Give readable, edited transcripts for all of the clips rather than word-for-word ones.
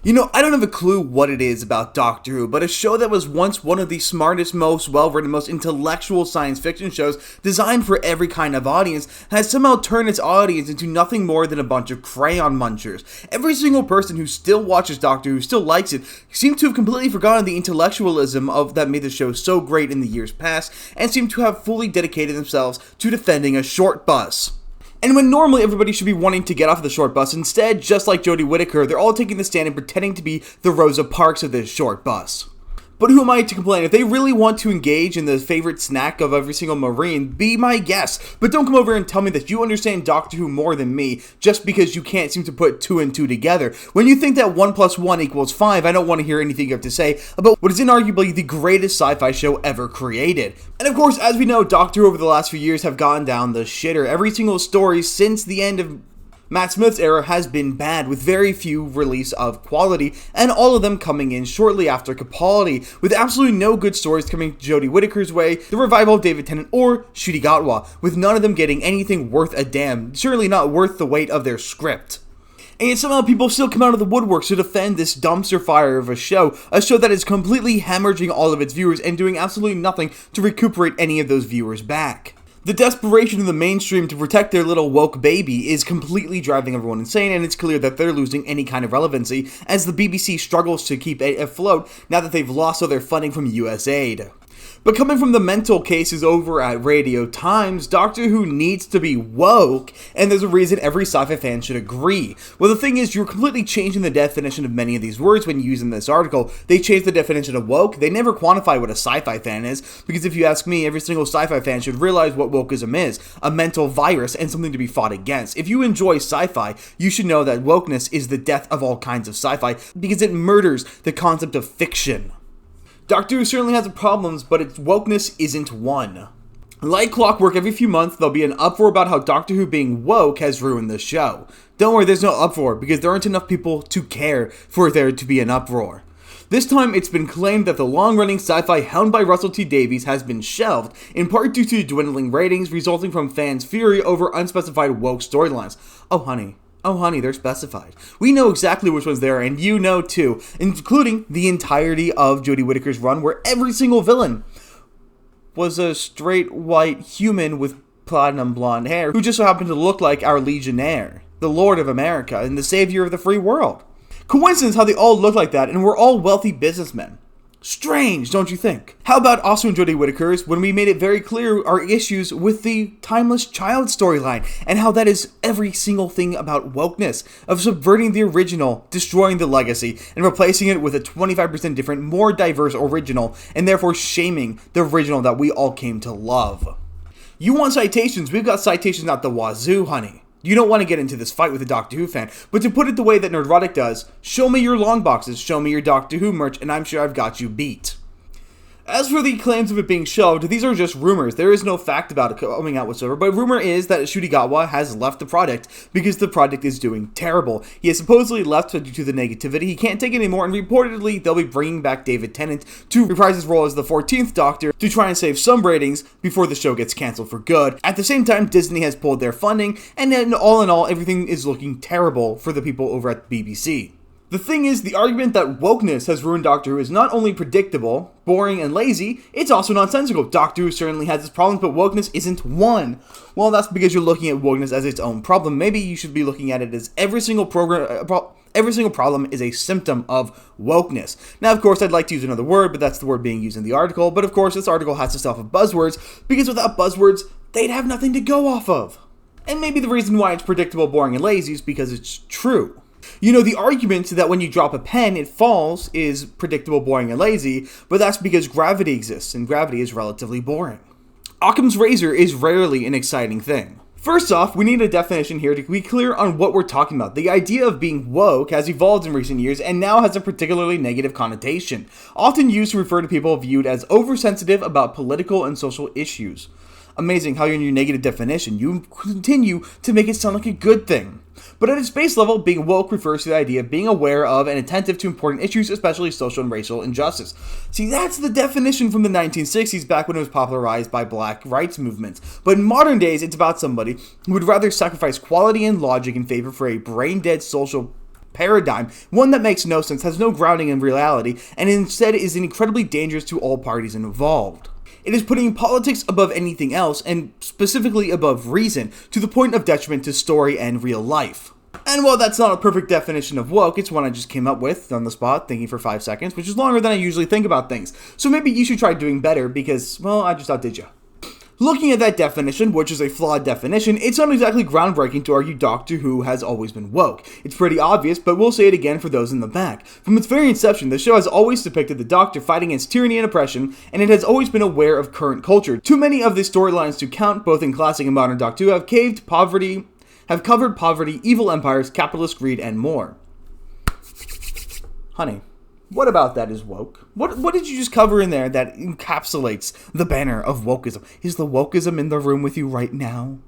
You know, I don't have a clue what it is about Doctor Who, but a show that was once one of the smartest, most well-written, most intellectual science fiction shows designed for every kind of audience has somehow turned its audience into nothing more than a bunch of crayon munchers. Every single person who still watches Doctor Who, still likes it, seems to have completely forgotten the intellectualism that made the show so great in the years past, and seem to have fully dedicated themselves to defending a short bus. And when normally everybody should be wanting to get off of the short bus, instead, just like Jodie Whittaker, they're all taking the stand and pretending to be the Rosa Parks of this short bus. But who am I to complain? If they really want to engage in the favorite snack of every single Marine, be my guest. But don't come over and tell me that you understand Doctor Who more than me just because you can't seem to put 2 and 2 together. When you think that 1 plus 1 equals 5, I don't want to hear anything you have to say about what is inarguably the greatest sci-fi show ever created. And of course, as we know, Doctor Who over the last few years have gone down the shitter. Every single story since the end of Matt Smith's era has been bad, with very few release of quality, and all of them coming in shortly after Capaldi, with absolutely no good stories coming Jodie Whittaker's way, the revival of David Tennant, or Ncuti Gatwa, with none of them getting anything worth a damn, certainly not worth the weight of their script. And yet somehow people still come out of the woodworks to defend this dumpster fire of a show that is completely hemorrhaging all of its viewers and doing absolutely nothing to recuperate any of those viewers back. The desperation of the mainstream to protect their little woke baby is completely driving everyone insane, and it's clear that they're losing any kind of relevancy as the BBC struggles to keep it afloat now that they've lost all their funding from USAID. But coming from the mental cases over at Radiotimes, Doctor Who needs to be woke, and there's a reason every sci-fi fan should agree. Well, the thing is, you're completely changing the definition of many of these words when you use in this article. They changed the definition of woke. They never quantify what a sci-fi fan is, because if you ask me, every single sci-fi fan should realize what wokeism is, a mental virus and something to be fought against. If you enjoy sci-fi, you should know that wokeness is the death of all kinds of sci-fi, because it murders the concept of fiction. Doctor Who certainly has problems, but its wokeness isn't one. Like clockwork, every few months there'll be an uproar about how Doctor Who being woke has ruined the show. Don't worry, there's no uproar, because there aren't enough people to care for there to be an uproar. This time, it's been claimed that the long-running sci-fi Hound by Russell T Davies has been shelved, in part due to dwindling ratings resulting from fans' fury over unspecified woke storylines. Oh honey, they're specified. We know exactly which ones they are, and you know too, including the entirety of Jodie Whittaker's run, where every single villain was a straight white human with platinum blonde hair, who just so happened to look like our Legionnaire, the Lord of America, and the savior of the free world. Coincidence how they all look like that, and we're all wealthy businessmen. Strange, don't you think? How about also in Jodie Whittaker's, when we made it very clear our issues with the timeless child storyline, and how that is every single thing about wokeness, of subverting the original, destroying the legacy, and replacing it with a 25% different, more diverse original, and therefore shaming the original that we all came to love. You want citations? We've got citations out the wazoo, honey. You don't want to get into this fight with a Doctor Who fan, but to put it the way that Nerdrotic does, show me your long boxes, show me your Doctor Who merch, and I'm sure I've got you beat. As for the claims of it being shelved, these are just rumors. There is no fact about it coming out whatsoever, but rumor is that Ncuti Gatwa has left the project because the project is doing terrible. He has supposedly left due to the negativity. He can't take it anymore, and reportedly they'll be bringing back David Tennant to reprise his role as the 14th Doctor to try and save some ratings before the show gets cancelled for good. At the same time, Disney has pulled their funding, and then all in all, everything is looking terrible for the people over at the BBC. The thing is, the argument that wokeness has ruined Doctor Who is not only predictable, boring, and lazy, it's also nonsensical. Doctor Who certainly has its problems, but wokeness isn't one. Well, that's because you're looking at wokeness as its own problem. Maybe you should be looking at it as every single problem is a symptom of wokeness. Now, of course, I'd like to use another word, but that's the word being used in the article. But of course, this article has to stuff of buzzwords, because without buzzwords, they'd have nothing to go off of. And maybe the reason why it's predictable, boring, and lazy is because it's true. You know, the argument that when you drop a pen, it falls is predictable, boring, and lazy, but that's because gravity exists, and gravity is relatively boring. Occam's razor is rarely an exciting thing. First off, we need a definition here to be clear on what we're talking about. The idea of being woke has evolved in recent years and now has a particularly negative connotation, often used to refer to people viewed as oversensitive about political and social issues. Amazing how in your negative definition, you continue to make it sound like a good thing. But at its base level, being woke refers to the idea of being aware of and attentive to important issues, especially social and racial injustice. See, that's the definition from the 1960s, back when it was popularized by black rights movements. But in modern days, it's about somebody who would rather sacrifice quality and logic in favor for a brain-dead social paradigm, one that makes no sense, has no grounding in reality, and instead is incredibly dangerous to all parties involved. It is putting politics above anything else, and specifically above reason, to the point of detriment to story and real life. And while that's not a perfect definition of woke, it's one I just came up with on the spot, thinking for 5 seconds, which is longer than I usually think about things. So maybe you should try doing better, because, well, I just outdid you. Looking at that definition, which is a flawed definition, it's not exactly groundbreaking to argue Doctor Who has always been woke. It's pretty obvious, but we'll say it again for those in the back. From its very inception, the show has always depicted the Doctor fighting against tyranny and oppression, and it has always been aware of current culture. Too many of the storylines to count, both in classic and modern Doctor Who, have covered poverty, evil empires, capitalist greed, and more. Honey, what about that is woke? What did you just cover in there that encapsulates the banner of wokeism? Is the wokeism in the room with you right now?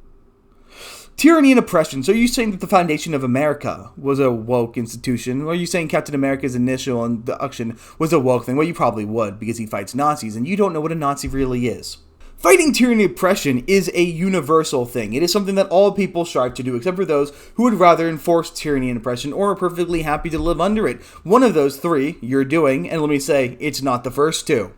Tyranny and oppression. So are you saying that the foundation of America was a woke institution? Or are you saying Captain America's initial induction was a woke thing? Well, you probably would, because he fights Nazis, and you don't know what a Nazi really is. Fighting tyranny and oppression is a universal thing. It is something that all people strive to do, except for those who would rather enforce tyranny and oppression or are perfectly happy to live under it. One of those three you're doing, and let me say, it's not the first two.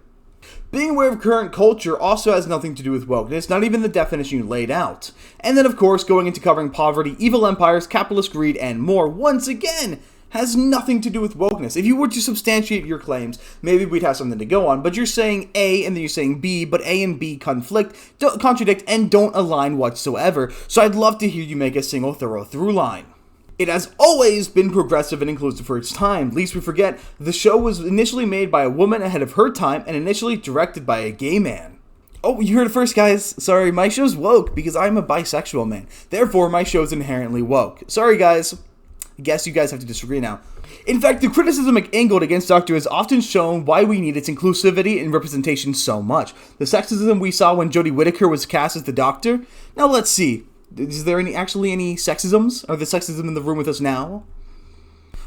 Being aware of current culture also has nothing to do with wokeness, not even the definition you laid out. And then, of course, going into covering poverty, evil empires, capitalist greed, and more, once again, has nothing to do with wokeness. If you were to substantiate your claims, maybe we'd have something to go on, but you're saying A and then you're saying B, but A and B contradict, and don't align whatsoever, so I'd love to hear you make a single thorough through line. It has always been progressive and inclusive for its time. Lest we forget, the show was initially made by a woman ahead of her time and initially directed by a gay man. Oh, you heard it first, guys. Sorry, my show's woke because I'm a bisexual man. Therefore, my show's inherently woke. Sorry, guys. I guess you guys have to disagree now. In fact, the criticism angled against Doctor Who has often shown why we need its inclusivity and representation so much. The sexism we saw when Jodie Whittaker was cast as the Doctor? Now let's see. Is there actually any sexisms? Are the sexism in the room with us now?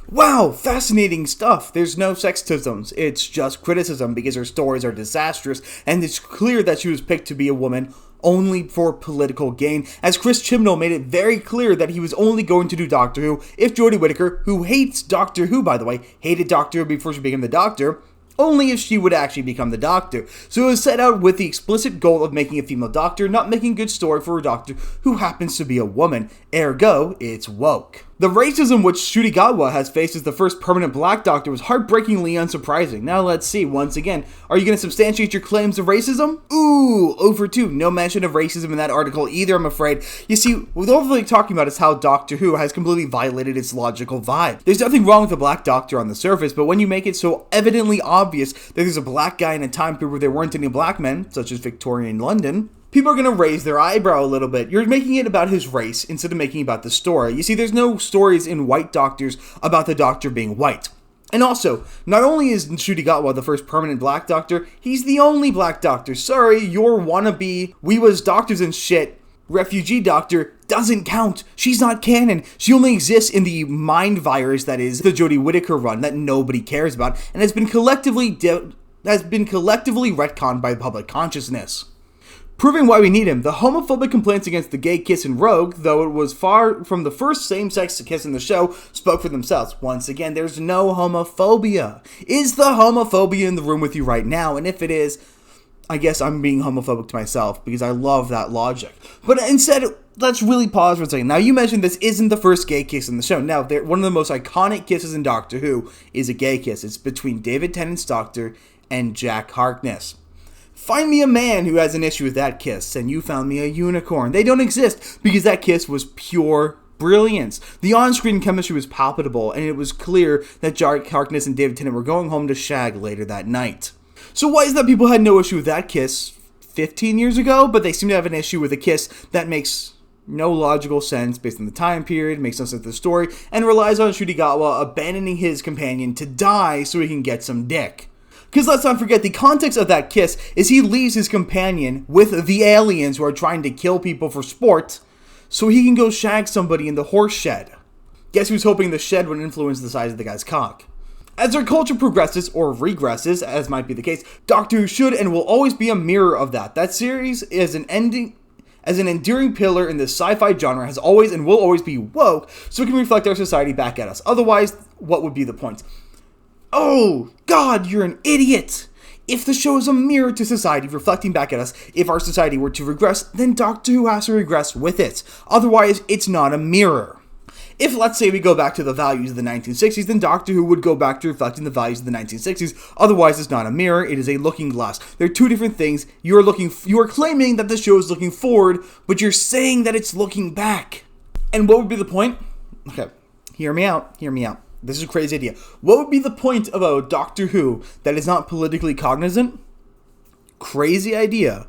Wow, fascinating stuff. There's no sexisms. It's just criticism because her stories are disastrous, and it's clear that she was picked to be a woman only for political gain, as Chris Chibnall made it very clear that he was only going to do Doctor Who if Jodie Whittaker, who hates Doctor Who by the way, hated Doctor Who before she became the Doctor, only if she would actually become the Doctor. So it was set out with the explicit goal of making a female Doctor, not making a good story for a Doctor who happens to be a woman. Ergo, it's woke. The racism which Ncuti Gatwa has faced as the first permanent black Doctor was heartbreakingly unsurprising. Now let's see, once again, are you going to substantiate your claims of racism? Ooh, over 2. No mention of racism in that article either, I'm afraid. You see, what we're really talking about is how Doctor Who has completely violated its logical vibe. There's nothing wrong with a black Doctor on the surface, but when you make it so evidently obvious that there's a black guy in a time period where there weren't any black men, such as Victorian London, people are going to raise their eyebrow a little bit. You're making it about his race instead of making it about the story. You see, there's no stories in white Doctors about the Doctor being white. And also, not only is Ncuti Gatwa the first permanent black Doctor, he's the only black Doctor. Sorry, your wannabe, we was doctors and shit, refugee Doctor doesn't count. She's not canon. She only exists in the mind virus that is the Jodie Whittaker run that nobody cares about and has been collectively retconned by the public consciousness. Proving why we need him, the homophobic complaints against the gay kiss in Rogue, though it was far from the first same-sex kiss in the show, spoke for themselves. Once again, there's no homophobia. Is the homophobia in the room with you right now? And if it is, I guess I'm being homophobic to myself, because I love that logic. But instead, let's really pause for a second. Now, you mentioned this isn't the first gay kiss in the show. Now, one of the most iconic kisses in Doctor Who is a gay kiss. It's between David Tennant's Doctor and Jack Harkness. Find me a man who has an issue with that kiss, and you found me a unicorn. They don't exist, because that kiss was pure brilliance. The on-screen chemistry was palpable, and it was clear that Jack Harkness and David Tennant were going home to shag later that night. So why is that people had no issue with that kiss 15 years ago, but they seem to have an issue with a kiss that makes no logical sense based on the time period, makes no sense to the story, and relies on Ncuti Gatwa abandoning his companion to die so he can get some dick. Because let's not forget, the context of that kiss is he leaves his companion with the aliens who are trying to kill people for sport, so he can go shag somebody in the horse shed. Guess who's hoping the shed would influence the size of the guy's cock? As our culture progresses, or regresses, as might be the case, Doctor Who should and will always be a mirror of that. That series is an ending as an enduring pillar in the sci-fi genre has always and will always be woke, so it can reflect our society back at us. Otherwise, what would be the point? Oh, God, you're an idiot! If the show is a mirror to society reflecting back at us, if our society were to regress, then Doctor Who has to regress with it. Otherwise, it's not a mirror. If, let's say, we go back to the values of the 1960s, then Doctor Who would go back to reflecting the values of the 1960s. Otherwise, it's not a mirror, it is a looking glass. They're two different things. You are claiming that the show is looking forward, but you're saying that it's looking back. And what would be the point? Okay, hear me out. This is a crazy idea. What would be the point of a Doctor Who that is not politically cognizant? Crazy idea.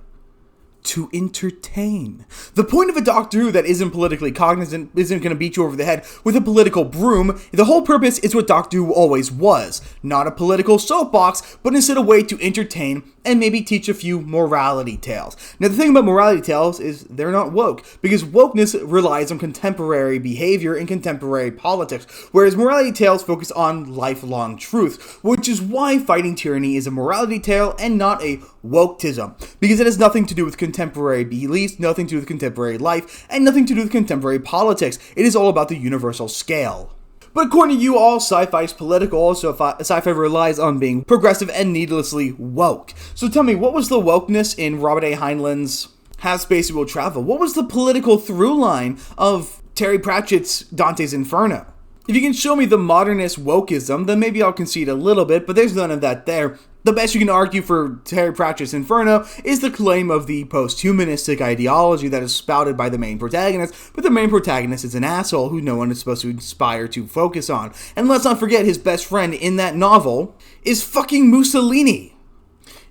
To entertain. The point of a Doctor Who that isn't politically cognizant isn't going to beat you over the head with a political broom. The whole purpose is what Doctor Who always was. Not a political soapbox, but instead a way to entertain and maybe teach a few morality tales. Now the thing about morality tales is they're not woke, because wokeness relies on contemporary behavior and contemporary politics, whereas morality tales focus on lifelong truth, which is why Fighting Tyranny is a morality tale and not a woketism, because it has nothing to do with contemporary beliefs, nothing to do with contemporary life, and nothing to do with contemporary politics. It is all about the universal scale. But according to you, all sci-fi is political, so sci-fi relies on being progressive and needlessly woke. So tell me, what was the wokeness in Robert A. Heinlein's Have Space We Will Travel? What was the political through line of Terry Pratchett's Dante's Inferno? If you can show me the modernist wokeism, then maybe I'll concede a little bit, but there's none of that there. The best you can argue for Terry Pratchett's Inferno is the claim of the post-humanistic ideology that is spouted by the main protagonist, but the main protagonist is an asshole who no one is supposed to inspire to focus on. And let's not forget his best friend in that novel is fucking Mussolini.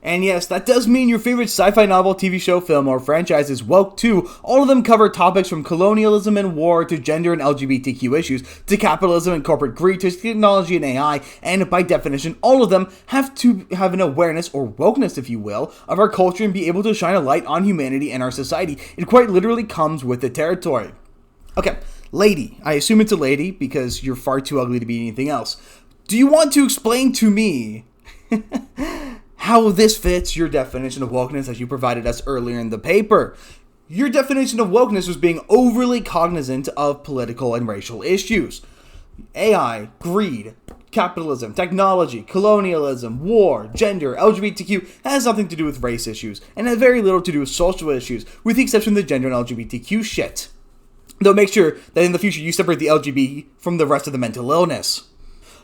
And yes, that does mean your favorite sci-fi novel, TV show, film, or franchise is woke too. All of them cover topics from colonialism and war to gender and LGBTQ issues to capitalism and corporate greed to technology and AI, and by definition, all of them have to have an awareness, or wokeness if you will, of our culture and be able to shine a light on humanity and our society. It quite literally comes with the territory. Okay, lady. I assume it's a lady because you're far too ugly to be anything else. Do you want to explain to me how this fits your definition of wokeness as you provided us earlier in the paper? Your definition of wokeness was being overly cognizant of political and racial issues. AI, greed, capitalism, technology, colonialism, war, gender, LGBTQ has nothing to do with race issues, and has very little to do with social issues, with the exception of the gender and LGBTQ shit. Though make sure that in the future you separate the LGBT from the rest of the mental illness.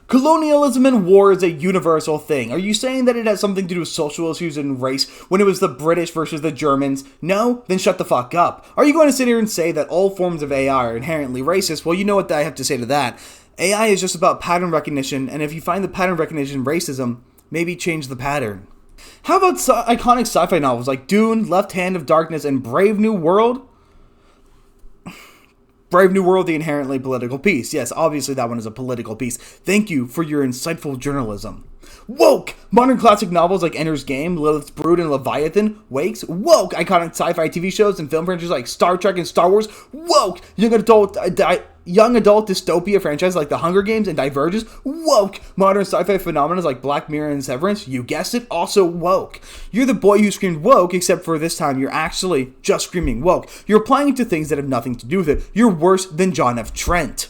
Colonialism and war is a universal thing. Are you saying that it has something to do with social issues and race when it was the British versus the Germans? No? Then shut the fuck up. Are you going to sit here and say that all forms of AI are inherently racist? Well, you know what I have to say to that. AI is just about pattern recognition, and if you find the pattern recognition racism, maybe change the pattern. How about iconic sci-fi novels like Dune, Left Hand of Darkness, and Brave New World? Brave New World, the inherently political piece. Yes, obviously that one is a political piece. Thank you for your insightful journalism. Woke! Modern classic novels like Ender's Game, Lilith's Brood, and Leviathan. Wakes. Woke! Iconic sci-fi TV shows and film franchises like Star Trek and Star Wars. Woke! Young adult dystopia franchises like The Hunger Games and Diverges. Woke! Modern sci-fi phenomena like Black Mirror and Severance. You guessed it, also woke. You're the boy who screamed woke, except for this time you're actually just screaming woke. You're applying it to things that have nothing to do with it. You're worse than John F. Trent.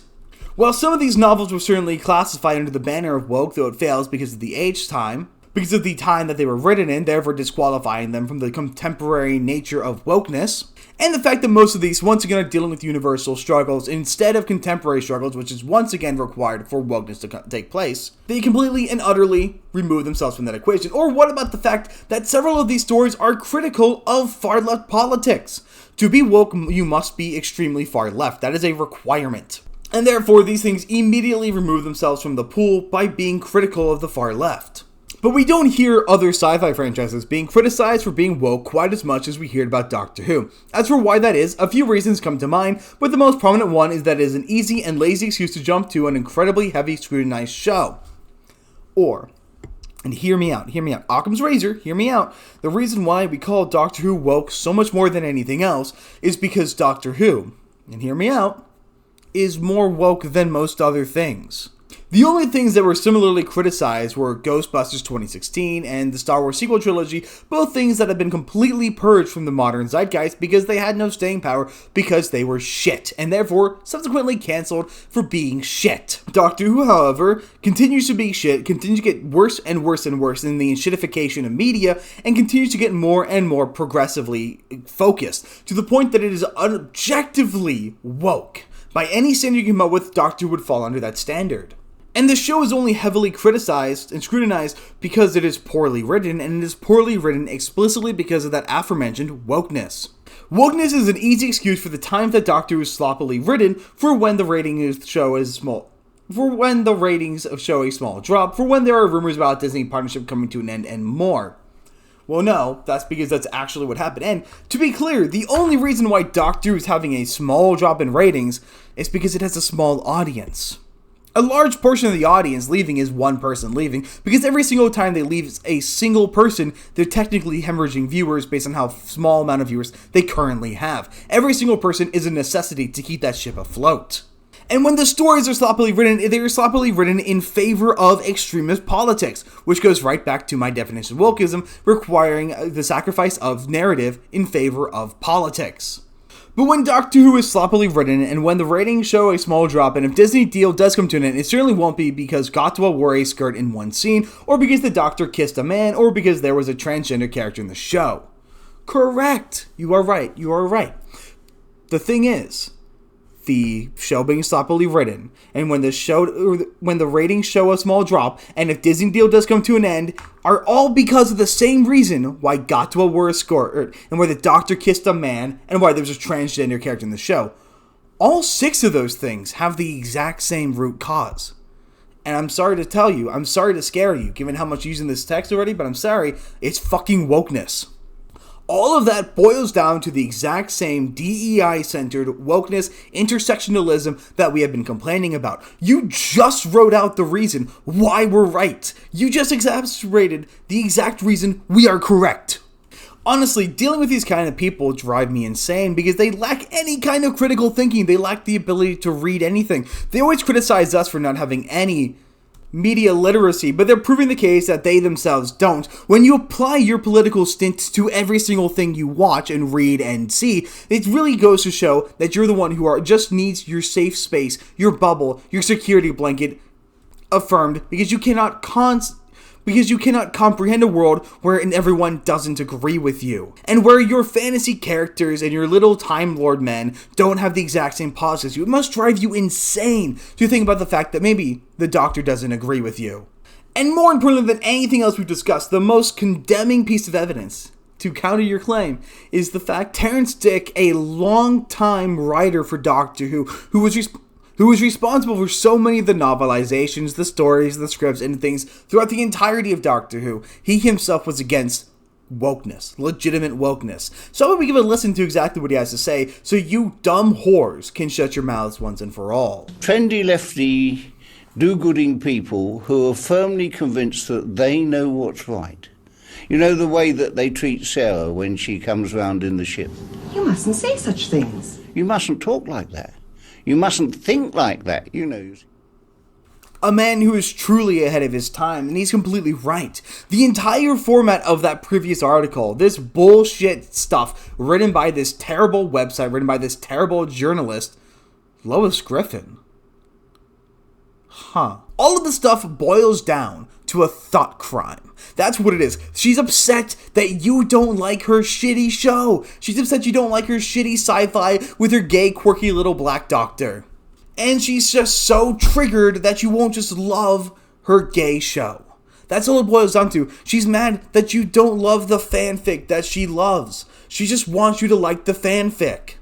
While some of these novels were certainly classified under the banner of woke, though it fails because of the time that they were written in, therefore disqualifying them from the contemporary nature of wokeness, and the fact that most of these once again are dealing with universal struggles instead of contemporary struggles, which is once again required for wokeness to take place, they completely and utterly remove themselves from that equation. Or what about the fact that several of these stories are critical of far-left politics? To be woke, you must be extremely far left. That is a requirement. And therefore, these things immediately remove themselves from the pool by being critical of the far left. But we don't hear other sci-fi franchises being criticized for being woke quite as much as we hear about Doctor Who. As for why that is, a few reasons come to mind, but the most prominent one is that it is an easy and lazy excuse to jump to an incredibly heavy scrutinized show. Or, and hear me out, Occam's razor, hear me out, the reason why we call Doctor Who woke so much more than anything else is because Doctor Who, and hear me out, is more woke than most other things. The only things that were similarly criticized were Ghostbusters 2016 and the Star Wars sequel trilogy, both things that have been completely purged from the modern zeitgeist because they had no staying power because they were shit, and therefore subsequently cancelled for being shit. Doctor Who, however, continues to be shit, continues to get worse and worse and worse in the shitification of media, and continues to get more and more progressively focused, to the point that it is objectively woke. By any standard you come up with, Doctor Who would fall under that standard. And the show is only heavily criticized and scrutinized because it is poorly written, and it is poorly written explicitly because of that aforementioned wokeness. Wokeness is an easy excuse for the times that Doctor Who is sloppily written for when the ratings of show is small. For when the ratings of show a small drop, for when there are rumors about Disney partnership coming to an end, and more. Well, no, that's because that's actually what happened. And to be clear, the only reason why Doctor Who is having a small drop in ratings is because it has a small audience. A large portion of the audience leaving is one person leaving, because every single time they leave a single person, they're technically hemorrhaging viewers based on how small amount of viewers they currently have. Every single person is a necessity to keep that ship afloat. And when the stories are sloppily written, they are sloppily written in favor of extremist politics, which goes right back to my definition of wokeism, requiring the sacrifice of narrative in favor of politics. But when Doctor Who is sloppily written, and when the ratings show a small drop, and if Disney deal does come to an end, it certainly won't be because Gatwa wore a skirt in one scene, or because the Doctor kissed a man, or because there was a transgender character in the show. Correct. You are right. You are right. The thing is, the show being sloppily written, and when the ratings show a small drop, and if Disney deal does come to an end, are all because of the same reason why Gatwa wore a skirt, and why the Doctor kissed a man, and why there's a transgender character in the show. All 6 of those things have the exact same root cause. And I'm sorry to tell you, I'm sorry to scare you, given how much you're using this text already, but I'm sorry, it's fucking wokeness. All of that boils down to the exact same DEI-centered wokeness, intersectionalism that we have been complaining about. You just wrote out the reason why we're right. You just exacerbated the exact reason we are correct. Honestly, dealing with these kind of people drive me insane because they lack any kind of critical thinking. They lack the ability to read anything. They always criticize us for not having any media literacy, but they're proving the case that they themselves don't. When you apply your political stints to every single thing you watch and read and see, it really goes to show that you're the one who just needs your safe space, your bubble, your security blanket affirmed, because you cannot comprehend a world wherein everyone doesn't agree with you, and where your fantasy characters and your little Time Lord men don't have the exact same politics. It must drive you insane to think about the fact that maybe the Doctor doesn't agree with you. And more importantly than anything else we've discussed, the most condemning piece of evidence to counter your claim is the fact Terrence Dick, a long-time writer for Doctor Who was responsible for so many of the novelizations, the stories, the scripts, and things throughout the entirety of Doctor Who. He himself was against wokeness, legitimate wokeness. So I'm going to give a listen to exactly what he has to say, so you dumb whores can shut your mouths once and for all. Trendy lefty, do-gooding people who are firmly convinced that they know what's right. You know, the way that they treat Sarah when she comes round in the ship. You mustn't say such things. You mustn't talk like that. You mustn't think like that, you know. A man who is truly ahead of his time, and he's completely right. The entire format of that previous article, this bullshit stuff written by this terrible website, written by this terrible journalist, Louise Griffin. All of the stuff boils down to a thought crime. That's what it is. She's upset that you don't like her shitty show. She's upset you don't like her shitty sci-fi with her gay, quirky little black doctor. And she's just so triggered that you won't just love her gay show. That's all it boils down to. She's mad that you don't love the fanfic that she loves. She just wants you to like the fanfic.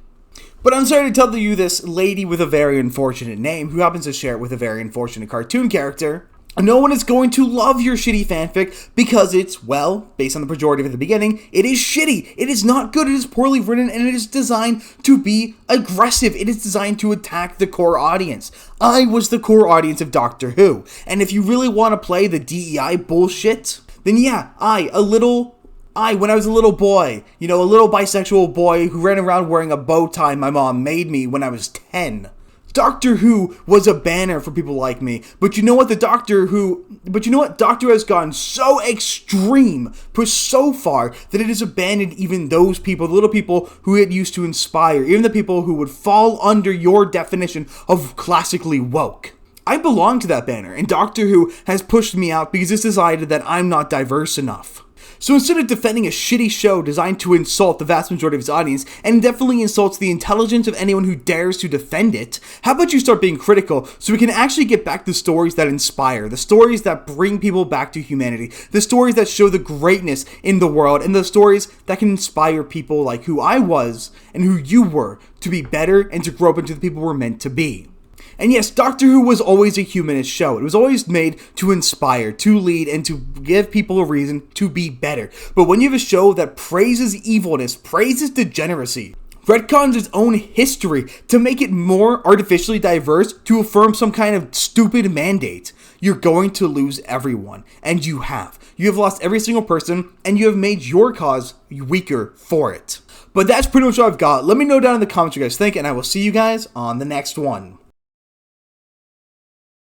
But I'm sorry to tell you, this lady with a very unfortunate name, who happens to share it with a very unfortunate cartoon character, no one is going to love your shitty fanfic because it's, well, based on the pejorative at the beginning, it is shitty. It is not good. It is poorly written, and it is designed to be aggressive. It is designed to attack the core audience. I was the core audience of Doctor Who, and if you really want to play the DEI bullshit, then yeah, when I was a little boy, a little bisexual boy who ran around wearing a bow tie my mom made me when I was 10. Doctor Who was a banner for people like me, but you know what? Doctor Who has gone so extreme, pushed so far, that it has abandoned even those people, the little people who it used to inspire, even the people who would fall under your definition of classically woke. I belong to that banner, and Doctor Who has pushed me out because it's decided that I'm not diverse enough. So instead of defending a shitty show designed to insult the vast majority of its audience, and definitely insults the intelligence of anyone who dares to defend it, how about you start being critical so we can actually get back to stories that inspire, the stories that bring people back to humanity, the stories that show the greatness in the world, and the stories that can inspire people like who I was and who you were to be better and to grow up into the people we're meant to be. And yes, Doctor Who was always a humanist show. It was always made to inspire, to lead, and to give people a reason to be better. But when you have a show that praises evilness, praises degeneracy, retcons its own history to make it more artificially diverse, to affirm some kind of stupid mandate, you're going to lose everyone. And you have. You have lost every single person, and you have made your cause weaker for it. But that's pretty much all I've got. Let me know down in the comments what you guys think, and I will see you guys on the next one.